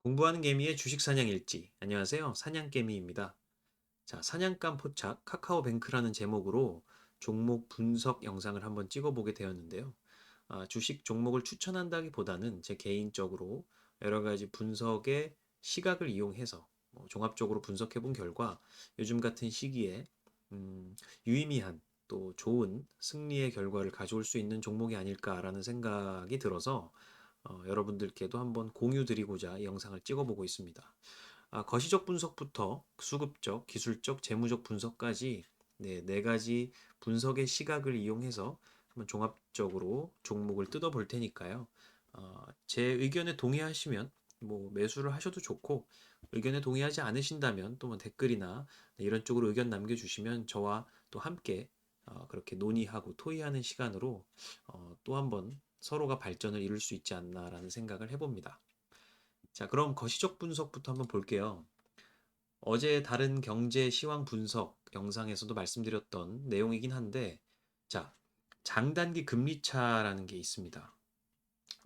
공부하는 개미의 주식 사냥 일지. 안녕하세요. 사냥개미입니다. 자, 사냥감 포착 카카오뱅크라는 제목으로 종목 분석 영상을 한번 찍어보게 되었는데요. 주식 종목을 추천한다기보다는 제 개인적으로 여러 가지 분석의 시각을 이용해서 종합적으로 분석해 본 결과 요즘 같은 시기에 유의미한 또 좋은 승리의 결과를 가져올 수 있는 종목이 아닐까라는 생각이 들어서 여러분들께도 한번 공유 드리고자 이 영상을 찍어보고 있습니다. 거시적 분석부터 수급적, 기술적, 재무적 분석까지 네 가지 분석의 시각을 이용해서 한번 종합적으로 종목을 뜯어볼 테니까요. 제 의견에 동의하시면 뭐 매수를 하셔도 좋고 의견에 동의하지 않으신다면 또 뭐 댓글이나 이런 쪽으로 의견 남겨주시면 저와 또 함께 그렇게 논의하고 토의하는 시간으로 또 한번 서로가 발전을 이룰 수 있지 않나라는 생각을 해봅니다. 자, 그럼 거시적 분석부터 한번 볼게요. 어제 다른 경제 시황 분석 영상에서도 말씀드렸던 내용이긴 한데, 자, 장단기 금리차라는 게 있습니다.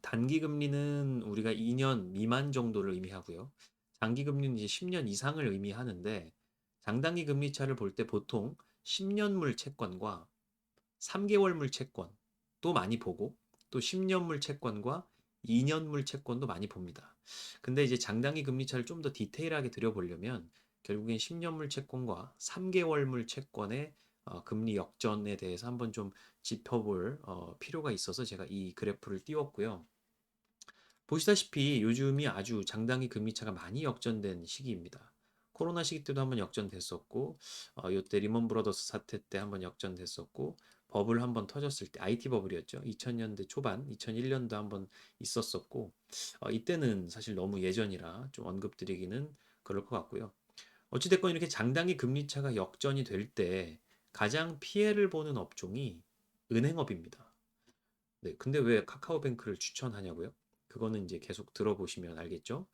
단기 금리는 우리가 2년 미만 정도를 의미하고요. 장기 금리는 이제 10년 이상을 의미하는데, 장단기 금리차를 볼 때 보통 10년물 채권과 3개월물 채권도 많이 보고 또 10년물 채권과 2년물 채권도 많이 봅니다. 근데 이제 장단기 금리 차를 좀 더 디테일하게 들여보려면 결국엔 10년물 채권과 3개월물 채권의 금리 역전에 대해서 한번 좀 짚어볼 필요가 있어서 제가 이 그래프를 띄웠고요. 보시다시피 요즘이 아주 장단기 금리차가 많이 역전된 시기입니다. 코로나 시기 때도 한번 역전됐었고, 요때 리먼 브러더스 사태 때 한번 역전됐었고, 버블 한번 터졌을 때, IT 버블이었죠. 2000년대 초반, 2001년도 한번 있었었고, 이때는 사실 너무 예전이라 좀 언급드리기는 그럴 것 같고요. 어찌됐건 이렇게 장단기 금리차가 역전이 될 때 가장 피해를 보는 업종이 은행업입니다. 네, 근데 왜 카카오뱅크를 추천하냐고요? 그거는 이제 계속 들어보시면 알겠죠?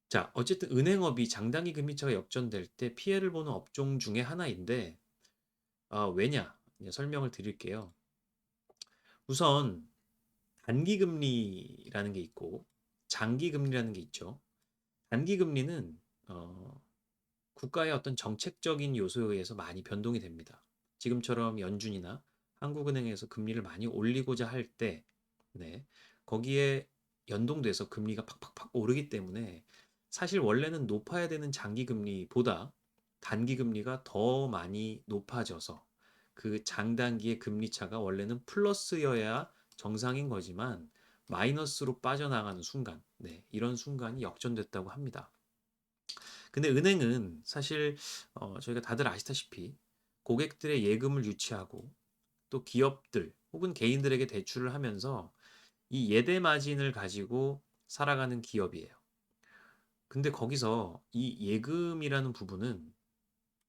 자, 어쨌든 은행업이 장단기 금리차가 역전될 때 피해를 보는 업종 중에 하나인데, 왜냐? 이제 설명을 드릴게요. 우선 단기 금리라는 게 있고, 장기 금리라는 게 있죠. 단기 금리는 국가의 어떤 정책적인 요소에 의해서 많이 변동이 됩니다. 지금처럼 연준이나 한국은행에서 금리를 많이 올리고자 할 때, 네, 거기에 연동돼서 금리가 팍팍팍 오르기 때문에 사실 원래는 높아야 되는 장기 금리보다 단기 금리가 더 많이 높아져서 그 장단기의 금리 차가 원래는 플러스여야 정상인 거지만 마이너스로 빠져나가는 순간, 네, 이런 순간이 역전됐다고 합니다. 근데 은행은 사실 저희가 다들 아시다시피 고객들의 예금을 유치하고 또 기업들 혹은 개인들에게 대출을 하면서 이 예대 마진을 가지고 살아가는 기업이에요. 근데 거기서 이 예금이라는 부분은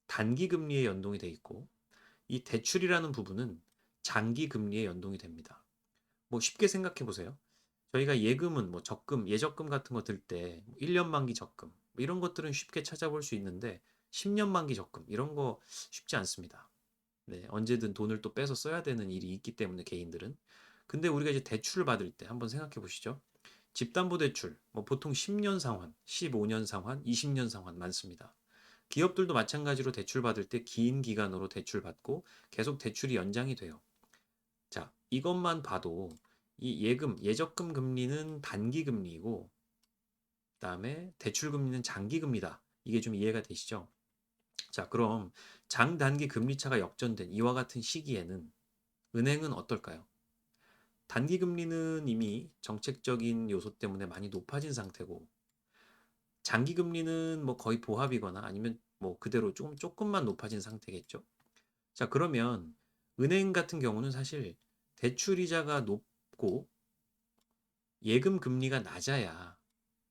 단기 금리에 연동이 돼 있고 이 대출이라는 부분은 장기 금리에 연동이 됩니다. 뭐 쉽게 생각해 보세요. 저희가 예금은 뭐 적금, 예적금 같은 거 들 때 1년 만기 적금 뭐 이런 것들은 쉽게 찾아볼 수 있는데 10년 만기 적금 이런 거 쉽지 않습니다. 네, 언제든 돈을 또 빼서 써야 되는 일이 있기 때문에 개인들은. 근데 우리가 이제 대출을 받을 때 한번 생각해 보시죠. 집담보대출, 뭐 보통 10년 상환, 15년 상환, 20년 상환 많습니다. 기업들도 마찬가지로 대출 받을 때 긴 기간으로 대출 받고 계속 대출이 연장이 돼요. 자, 이것만 봐도 이 예금, 예적금 금리는 단기 금리이고, 그다음에 대출 금리는 장기 금리다. 이게 좀 이해가 되시죠? 자, 그럼 장단기 금리 차가 역전된 이와 같은 시기에는 은행은 어떨까요? 단기 금리는 이미 정책적인 요소 때문에 많이 높아진 상태고, 장기 금리는 뭐 거의 보합이거나 아니면 뭐 그대로 조금만 높아진 상태겠죠. 자, 그러면 은행 같은 경우는 사실 대출 이자가 높고 예금 금리가 낮아야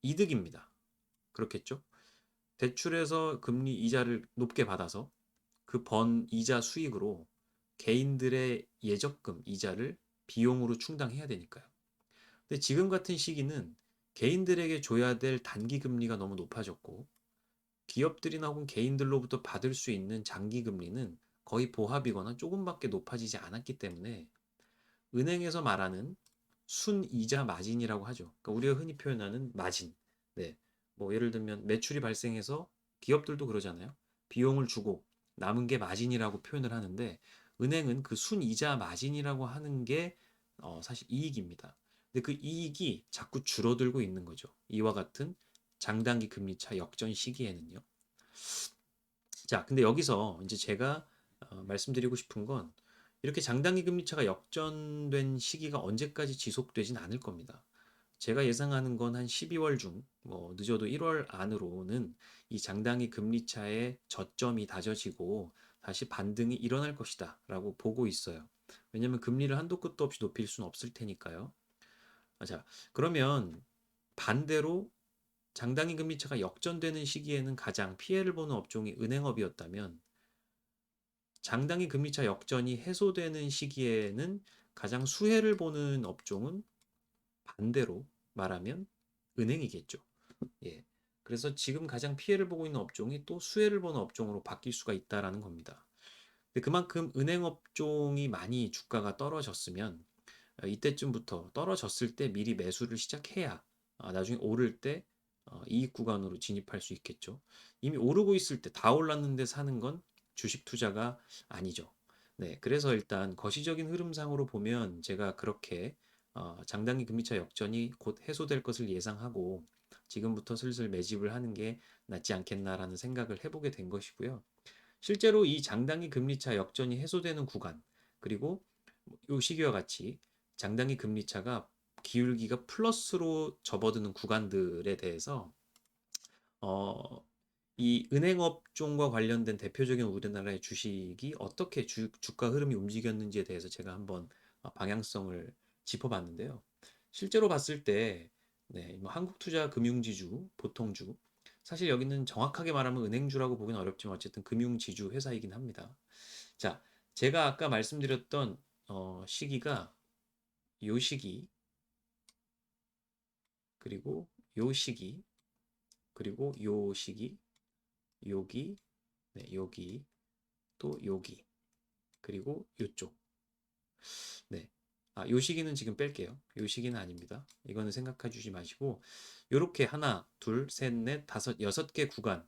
이득입니다. 그렇겠죠? 대출에서 금리 이자를 높게 받아서 그 번 이자 수익으로 개인들의 예적금 이자를 비용으로 충당해야 되니까요. 근데 지금 같은 시기는 개인들에게 줘야 될 단기 금리가 너무 높아졌고 기업들이나 혹은 개인들로부터 받을 수 있는 장기 금리는 거의 보합이거나 조금밖에 높아지지 않았기 때문에 은행에서 말하는 순이자 마진이라고 하죠. 그러니까 우리가 흔히 표현하는 마진. 네. 뭐 예를 들면 매출이 발생해서 기업들도 그러잖아요. 비용을 주고 남은 게 마진이라고 표현을 하는데 은행은 그 순이자 마진이라고 하는 게 사실 이익입니다. 근데 그 이익이 자꾸 줄어들고 있는 거죠. 이와 같은 장단기 금리차 역전 시기에는요. 자, 근데 여기서 이제 제가 말씀드리고 싶은 건 이렇게 장단기 금리차가 역전된 시기가 언제까지 지속되진 않을 겁니다. 제가 예상하는 건 한 12월 중, 뭐 늦어도 1월 안으로는 이 장단기 금리차의 저점이 다져지고 다시 반등이 일어날 것이다라고 보고 있어요. 왜냐하면 금리를 한도 끝도 없이 높일 수는 없을 테니까요. 자, 그러면 반대로 장단기 금리차가 역전되는 시기에는 가장 피해를 보는 업종이 은행업이었다면 장단기 금리차 역전이 해소되는 시기에는 가장 수혜를 보는 업종은 반대로 말하면 은행이겠죠. 예. 그래서 지금 가장 피해를 보고 있는 업종이 또 수혜를 보는 업종으로 바뀔 수가 있다라는 겁니다. 근데 그만큼 은행 업종이 많이 주가가 떨어졌으면 이때쯤부터 떨어졌을 때 미리 매수를 시작해야 나중에 오를 때 이익 구간으로 진입할 수 있겠죠. 이미 오르고 있을 때 다 올랐는데 사는 건 주식 투자가 아니죠. 네, 그래서 일단 거시적인 흐름상으로 보면 제가 그렇게 장단기 금리차 역전이 곧 해소될 것을 예상하고 지금부터 슬슬 매집을 하는 게 낫지 않겠나라는 생각을 해보게 된 것이고요. 실제로 이 장단기 금리차 역전이 해소되는 구간, 그리고 이 시기와 같이 장단기 금리차가 기울기가 플러스로 접어드는 구간들에 대해서 어, 이 은행업종과 관련된 대표적인 우리나라의 주식이 어떻게 주가 흐름이 움직였는지에 대해서 제가 한번 방향성을 짚어봤는데요. 실제로 봤을 때 네, 뭐 한국투자금융지주, 보통주, 사실 여기는 정확하게 말하면 은행주라고 보기는 어렵지만 어쨌든 금융지주 회사이긴 합니다. 자, 제가 아까 말씀드렸던 시기가 요 시기, 그리고 요 시기, 그리고 요 시기, 여기, 네, 여기, 또 여기, 그리고 요쪽. 네. 요 시기는 지금 뺄게요. 요 시기는 아닙니다. 이거는 생각해 주지 마시고, 요렇게 하나, 둘, 셋, 넷, 다섯, 여섯 개 구간.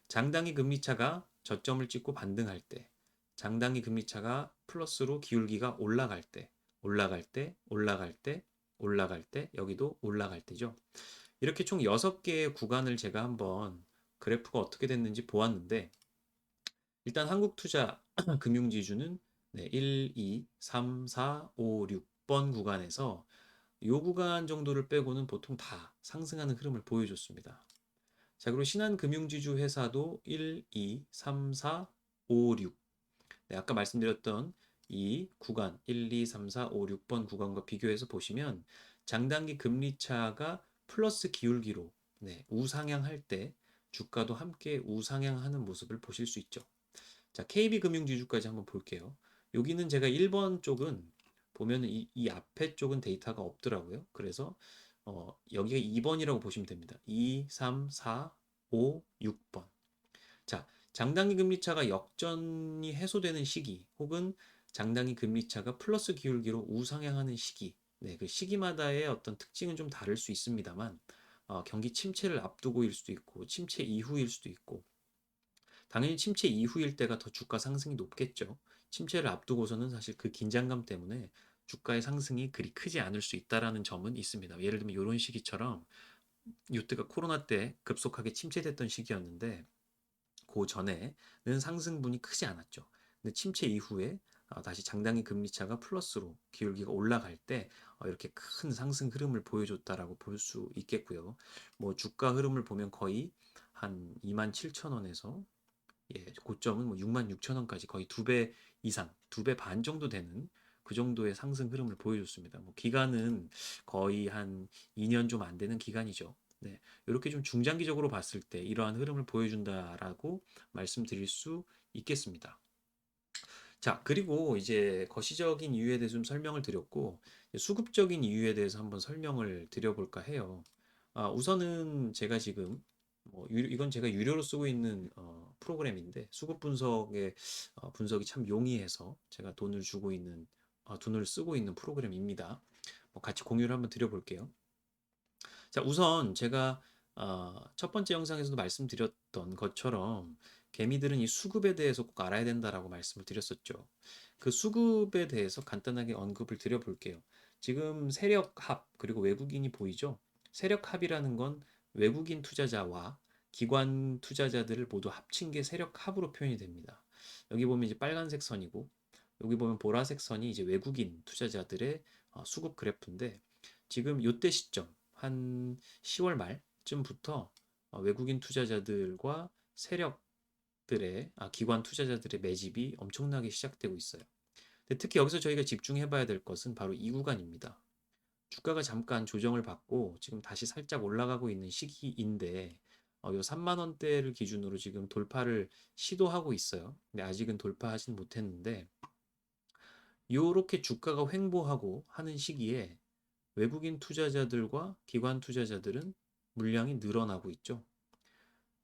장당기 금리차가 저점을 찍고 반등할 때, 장당기 금리차가 플러스로 기울기가 올라갈 때, 올라갈 때, 올라갈 때, 올라갈 때, 여기도 올라갈 때죠. 이렇게 총 6개의 구간을 제가 한번 그래프가 어떻게 됐는지 보았는데, 일단 한국투자 금융지주는 네, 1, 2, 3, 4, 5, 6번 구간에서 이 구간 정도를 빼고는 보통 다 상승하는 흐름을 보여줬습니다. 자, 그리고 신한금융지주 회사도 1, 2, 3, 4, 5, 6. 네, 아까 말씀드렸던 이 구간 1, 2, 3, 4, 5, 6번 구간과 비교해서 보시면 장단기 금리차가 플러스 기울기로 네, 우상향할 때 주가도 함께 우상향하는 모습을 보실 수 있죠. 자, KB금융지주까지 한번 볼게요. 여기는 제가 1번 쪽은 보면은 이 앞에 쪽은 데이터가 없더라고요. 그래서 여기가 2번이라고 보시면 됩니다. 2, 3, 4, 5, 6번. 자, 장단기 금리차가 역전이 해소되는 시기 혹은 장단기 금리차가 플러스 기울기로 우상향하는 시기. 네, 그 시기마다의 어떤 특징은 좀 다를 수 있습니다만 경기 침체를 앞두고일 수도 있고 침체 이후일 수도 있고 당연히 침체 이후일 때가 더 주가 상승이 높겠죠. 침체를 앞두고서는 사실 그 긴장감 때문에 주가의 상승이 그리 크지 않을 수 있다라는 점은 있습니다. 예를 들면 이런 시기처럼 이때가 코로나 때 급속하게 침체됐던 시기였는데 그 전에는 상승분이 크지 않았죠. 근데 침체 이후에 다시 장단기 금리차가 플러스로 기울기가 올라갈 때 이렇게 큰 상승 흐름을 보여줬다라고 볼 수 있겠고요. 뭐 주가 흐름을 보면 거의 한 27,000원에서 예, 고점은 뭐 6만 6천 원까지 거의 2배 이상, 2배 반 정도 되는 그 정도의 상승 흐름을 보여줬습니다. 뭐 기간은 거의 한 2년 좀 안 되는 기간이죠. 네, 이렇게 좀 중장기적으로 봤을 때 이러한 흐름을 보여준다라고 말씀드릴 수 있겠습니다. 자, 그리고 이제 거시적인 이유에 대해서 좀 설명을 드렸고 수급적인 이유에 대해서 한번 설명을 드려볼까 해요. 우선은 제가 지금 이건 제가 유료로 쓰고 있는 프로그램인데 수급 분석의 분석이 참 용이해서 제가 돈을 주고 있는 돈을 쓰고 있는 프로그램입니다. 같이 공유를 한번 드려볼게요. 자, 우선 제가 첫 번째 영상에서도 말씀드렸던 것처럼 개미들은 이 수급에 대해서 꼭 알아야 된다라고 말씀을 드렸었죠. 그 수급에 대해서 간단하게 언급을 드려볼게요. 지금 세력합 그리고 외국인이 보이죠? 세력합이라는 건 외국인 투자자와 기관 투자자들을 모두 합친 게 세력합으로 표현이 됩니다. 여기 보면 이제 빨간색 선이고 여기 보면 보라색 선이 이제 외국인 투자자들의 수급 그래프인데 지금 요때 시점 한 10월 말쯤부터 외국인 투자자들과 세력들의 기관 투자자들의 매집이 엄청나게 시작되고 있어요. 근데 특히 여기서 저희가 집중해 봐야 될 것은 바로 이 구간입니다. 주가가 잠깐 조정을 받고 지금 다시 살짝 올라가고 있는 시기인데 요 3만 원대를 기준으로 지금 돌파를 시도하고 있어요. 근데 아직은 돌파하진 못했는데 요렇게 주가가 횡보하고 하는 시기에 외국인 투자자들과 기관 투자자들은 물량이 늘어나고 있죠.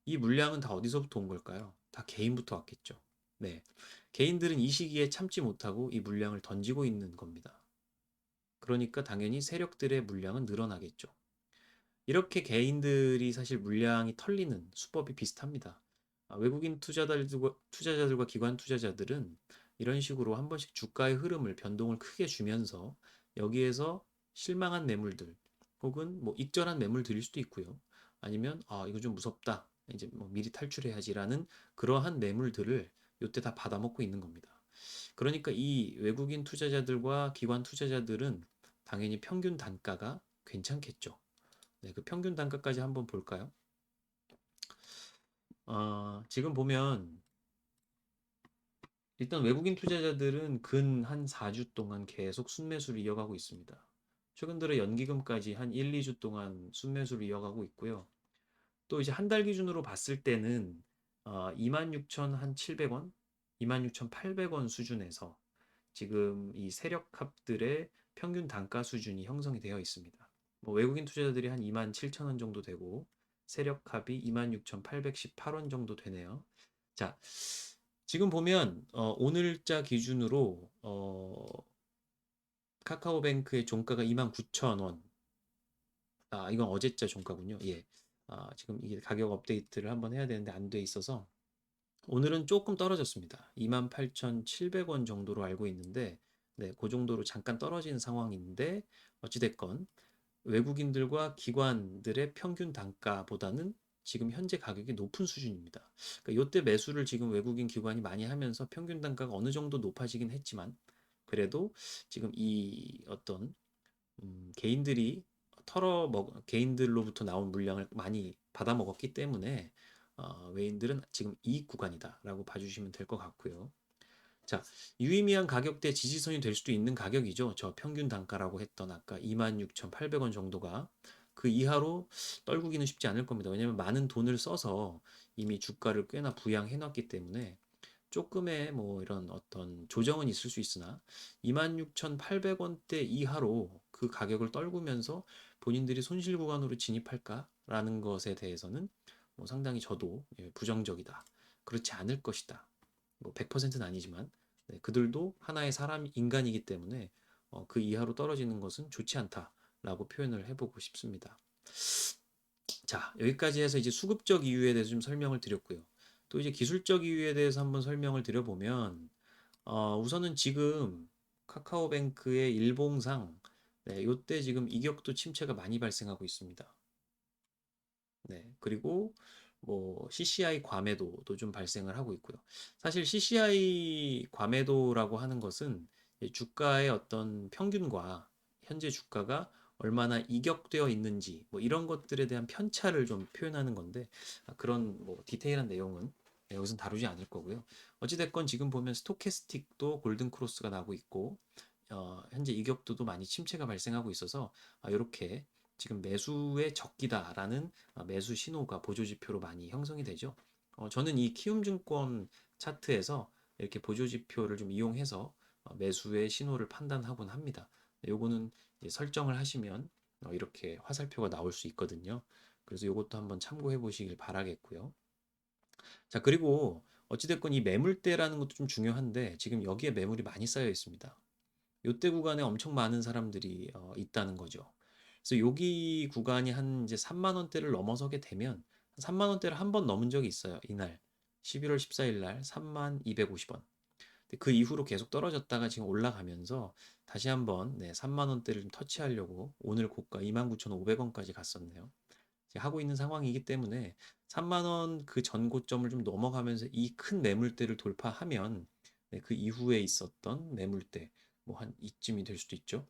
이 물량은 다 어디서부터 온 걸까요? 다 개인부터 왔겠죠. 네. 개인들은 이 시기에 참지 못하고 이 물량을 던지고 있는 겁니다. 그러니까 당연히 세력들의 물량은 늘어나겠죠. 이렇게 개인들이 사실 물량이 털리는 수법이 비슷합니다. 외국인 투자자들과 기관 투자자들은 이런 식으로 한 번씩 주가의 흐름을 변동을 크게 주면서 여기에서 실망한 매물들 혹은 뭐 익절한 매물들일 수도 있고요. 아니면 이거 좀 무섭다. 이제 뭐 미리 탈출해야지라는 그러한 매물들을 요때 다 받아먹고 있는 겁니다. 그러니까 이 외국인 투자자들과 기관 투자자들은 당연히 평균 단가가 괜찮겠죠. 네, 그 평균 단가까지 한번 볼까요? 지금 보면 일단 외국인 투자자들은 근 한 4주 동안 계속 순매수를 이어가고 있습니다. 최근 들어 연기금까지 한 1, 2주 동안 순매수를 이어가고 있고요. 또 이제 한 달 기준으로 봤을 때는 26,700원, 26,800원 수준에서 지금 이 세력합들의 평균 단가 수준이 형성이 되어 있습니다. 뭐 외국인 투자자들이 한 27,000원 정도 되고 세력합이 26,818원 정도 되네요. 자, 지금 보면 오늘자 기준으로 카카오뱅크의 종가가 29,000원. 이건 어제자 종가군요. 예. 지금 이게 가격 업데이트를 한번 해야 되는데 안 돼 있어서 오늘은 조금 떨어졌습니다. 28,700원 정도로 알고 있는데, 네, 그 정도로 잠깐 떨어진 상황인데, 어찌됐건 외국인들과 기관들의 평균 단가보다는 지금 현재 가격이 높은 수준입니다. 그러니까 이때 매수를 지금 외국인 기관이 많이 하면서 평균 단가가 어느 정도 높아지긴 했지만, 그래도 지금 이 어떤 개인들이 개인들로부터 나온 물량을 많이 받아 먹었기 때문에 외인들은 지금 이익 구간이다라고 봐주시면 될 것 같고요. 자, 유의미한 가격대 지지선이 될 수도 있는 가격이죠. 저 평균 단가라고 했던 아까 26,800원 정도가 그 이하로 떨구기는 쉽지 않을 겁니다. 왜냐하면 많은 돈을 써서 이미 주가를 꽤나 부양해 놨기 때문에 조금의 뭐 이런 어떤 조정은 있을 수 있으나 26,800원대 이하로 그 가격을 떨구면서 본인들이 손실 구간으로 진입할까라는 것에 대해서는 뭐 상당히 저도 부정적이다. 그렇지 않을 것이다. 뭐 100%는 아니지만 그들도 하나의 사람 인간이기 때문에 그 이하로 떨어지는 것은 좋지 않다라고 표현을 해보고 싶습니다. 자, 여기까지 해서 이제 수급적 이유에 대해서 좀 설명을 드렸고요. 또 이제 기술적 이유에 대해서 한번 설명을 드려보면, 우선은 지금 카카오뱅크의 일봉상, 네, 요때 지금 이격도 침체가 많이 발생하고 있습니다. 네, 그리고 뭐 CCI 과매도도 좀 발생을 하고 있고요. 사실 CCI 과매도라고 하는 것은 주가의 어떤 평균과 현재 주가가 얼마나 이격되어 있는지 뭐 이런 것들에 대한 편차를 좀 표현하는 건데 그런 뭐 디테일한 내용은 여기서 다루지 않을 거고요. 어찌됐건 지금 보면 스토캐스틱도 골든 크로스가 나고 있고 현재 이격도도 많이 침체가 발생하고 있어서 이렇게 지금 매수의 적기다라는 매수 신호가 보조지표로 많이 형성이 되죠. 저는 이 키움증권 차트에서 이렇게 보조지표를 좀 이용해서 매수의 신호를 판단하곤 합니다. 요거는 설정을 하시면 이렇게 화살표가 나올 수 있거든요. 그래서 요것도 한번 참고해 보시길 바라겠고요. 자, 그리고 어찌됐건 이 매물대라는 것도 좀 중요한데 지금 여기에 매물이 많이 쌓여 있습니다. 요때 구간에 엄청 많은 사람들이 있다는 거죠. 그래서 여기 구간이 한 이제 3만 원대를 넘어서게 되면 3만 원대를 한 번 넘은 적이 있어요. 이날 11월 14일 날 3만 250원. 그 이후로 계속 떨어졌다가 지금 올라가면서 다시 한번 3만 원대를 좀 터치하려고 오늘 고가 29,500원까지 갔었네요. 하고 있는 상황이기 때문에 3만 원 그 전 고점을 좀 넘어가면서 이 큰 매물대를 돌파하면 그 이후에 있었던 매물대 뭐 한 이쯤이 될 수도 있죠.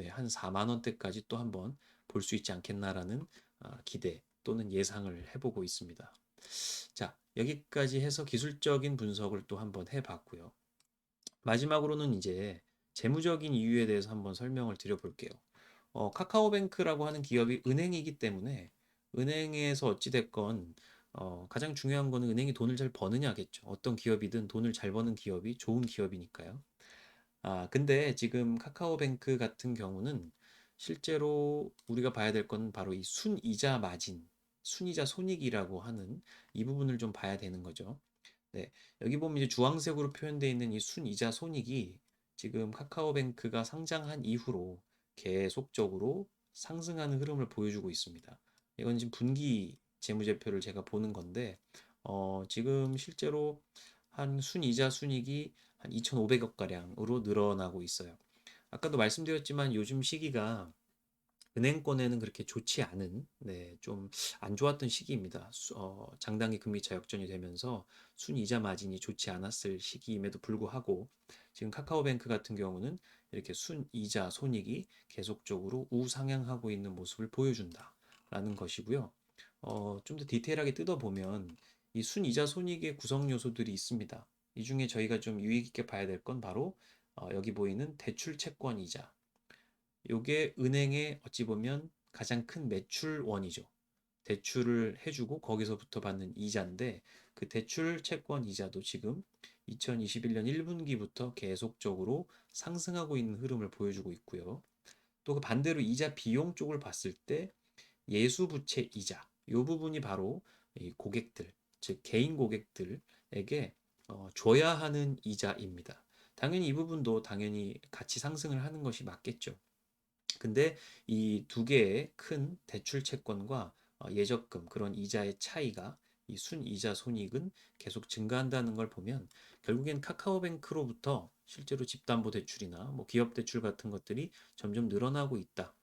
한 4만 원대까지 또 한번 볼 수 있지 않겠나라는 기대 또는 예상을 해보고 있습니다. 자, 여기까지 해서 기술적인 분석을 또 한번 해봤고요. 마지막으로는 이제 재무적인 이유에 대해서 한번 설명을 드려볼게요. 카카오뱅크라고 하는 기업이 은행이기 때문에 은행에서 어찌됐건 가장 중요한 거는 은행이 돈을 잘 버느냐겠죠. 어떤 기업이든 돈을 잘 버는 기업이 좋은 기업이니까요. 근데 지금 카카오뱅크 같은 경우는 실제로 우리가 봐야 될 건 바로 이 순이자 마진, 순이자 손익이라고 하는 이 부분을 좀 봐야 되는 거죠. 네, 여기 보면 이제 주황색으로 표현되어 있는 이 순이자 손익이 지금 카카오뱅크가 상장한 이후로 계속적으로 상승하는 흐름을 보여주고 있습니다. 이건 지금 분기 재무제표를 제가 보는 건데, 지금 실제로 한 순이자 순익이 한 2,500억 가량으로 늘어나고 있어요. 아까도 말씀드렸지만 요즘 시기가 은행권에는 그렇게 좋지 않은, 좀 안 좋았던 시기입니다. 장단기 금리차 역전이 되면서 순이자 마진이 좋지 않았을 시기임에도 불구하고 지금 카카오뱅크 같은 경우는 이렇게 순이자 손익이 계속적으로 우상향하고 있는 모습을 보여준다라는 것이고요. 좀 더 디테일하게 뜯어보면 이 순이자 손익의 구성 요소들이 있습니다. 이 중에 저희가 좀 유의 깊게 봐야 될 건 바로 여기 보이는 대출 채권 이자. 요게 은행의 어찌 보면 가장 큰 매출원이죠. 대출을 해주고 거기서부터 받는 이자인데 그 대출 채권 이자도 지금 2021년 1분기부터 계속적으로 상승하고 있는 흐름을 보여주고 있고요. 또 그 반대로 이자 비용 쪽을 봤을 때 예수부채 이자 요 부분이 바로 이 고객들, 즉 개인 고객들에게 줘야 하는 이자입니다. 당연히 이 부분도 당연히 같이 상승을 하는 것이 맞겠죠. 근데 이 두 개의 큰 대출 채권과 예적금 그런 이자의 차이가 이 순이자 손익은 계속 증가한다는 걸 보면 결국엔 카카오뱅크로부터 실제로 집담보대출이나 뭐 기업대출 같은 것들이 점점 늘어나고 있다.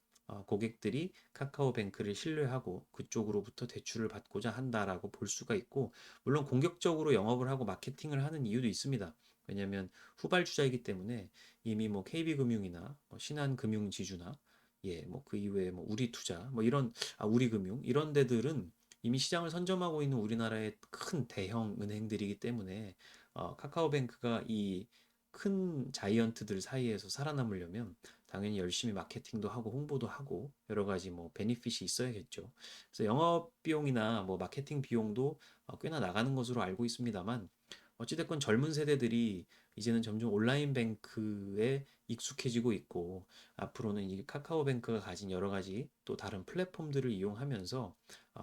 고객들이 카카오뱅크를 신뢰하고 그쪽으로부터 대출을 받고자 한다라고 볼 수가 있고 물론 공격적으로 영업을 하고 마케팅을 하는 이유도 있습니다. 왜냐하면 후발주자이기 때문에 이미 뭐 KB금융이나 신한금융지주나 뭐 그 이외에 뭐 우리투자 뭐 이런 우리금융 이런 데들은 이미 시장을 선점하고 있는 우리나라의 큰 대형 은행들이기 때문에 카카오뱅크가 이 큰 자이언트들 사이에서 살아남으려면 당연히 열심히 마케팅도 하고 홍보도 하고 여러 가지 뭐 베니핏이 있어야겠죠. 그래서 영업 비용이나 뭐 마케팅 비용도 꽤나 나가는 것으로 알고 있습니다만 어찌됐건 젊은 세대들이 이제는 점점 온라인 뱅크에 익숙해지고 있고 앞으로는 이 카카오뱅크가 가진 여러 가지 또 다른 플랫폼들을 이용하면서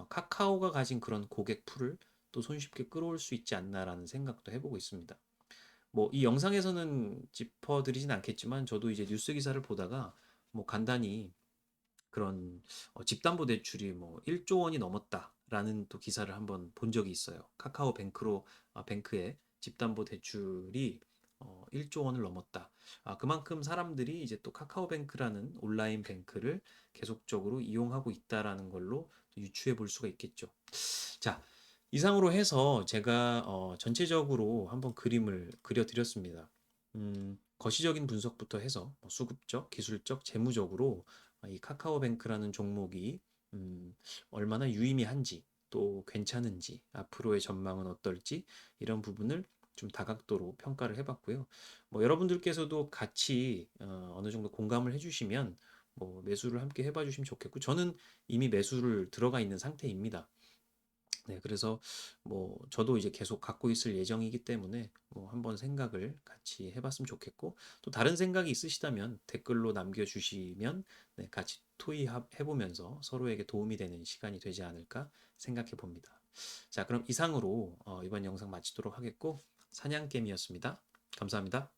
카카오가 가진 그런 고객 풀을 또 손쉽게 끌어올 수 있지 않나라는 생각도 해보고 있습니다. 뭐 이 영상에서는 짚어드리진 않겠지만 저도 이제 뉴스 기사를 보다가 뭐 간단히 그런 집담보대출이 뭐 1조 원이 넘었다라는 또 기사를 한번 본 적이 있어요. 카카오뱅크로 뱅크에 집담보대출이 1조 원을 넘었다. 그만큼 사람들이 이제 또 카카오뱅크라는 온라인 뱅크를 계속적으로 이용하고 있다라는 걸로 유추해 볼 수가 있겠죠. 자, 이상으로 해서 제가 전체적으로 한번 그림을 그려드렸습니다. 거시적인 분석부터 해서 뭐 수급적, 기술적, 재무적으로 이 카카오뱅크라는 종목이 얼마나 유의미한지 또 괜찮은지 앞으로의 전망은 어떨지 이런 부분을 좀 다각도로 평가를 해봤고요. 뭐 여러분들께서도 같이 어느 정도 공감을 해주시면 뭐 매수를 함께 해봐 주시면 좋겠고 저는 이미 매수를 들어가 있는 상태입니다. 그래서 뭐 저도 이제 계속 갖고 있을 예정이기 때문에 뭐 한번 생각을 같이 해봤으면 좋겠고 또 다른 생각이 있으시다면 댓글로 남겨주시면 같이 토의해보면서 서로에게 도움이 되는 시간이 되지 않을까 생각해 봅니다. 자, 그럼 이상으로 이번 영상 마치도록 하겠고 사냥개미였습니다. 감사합니다.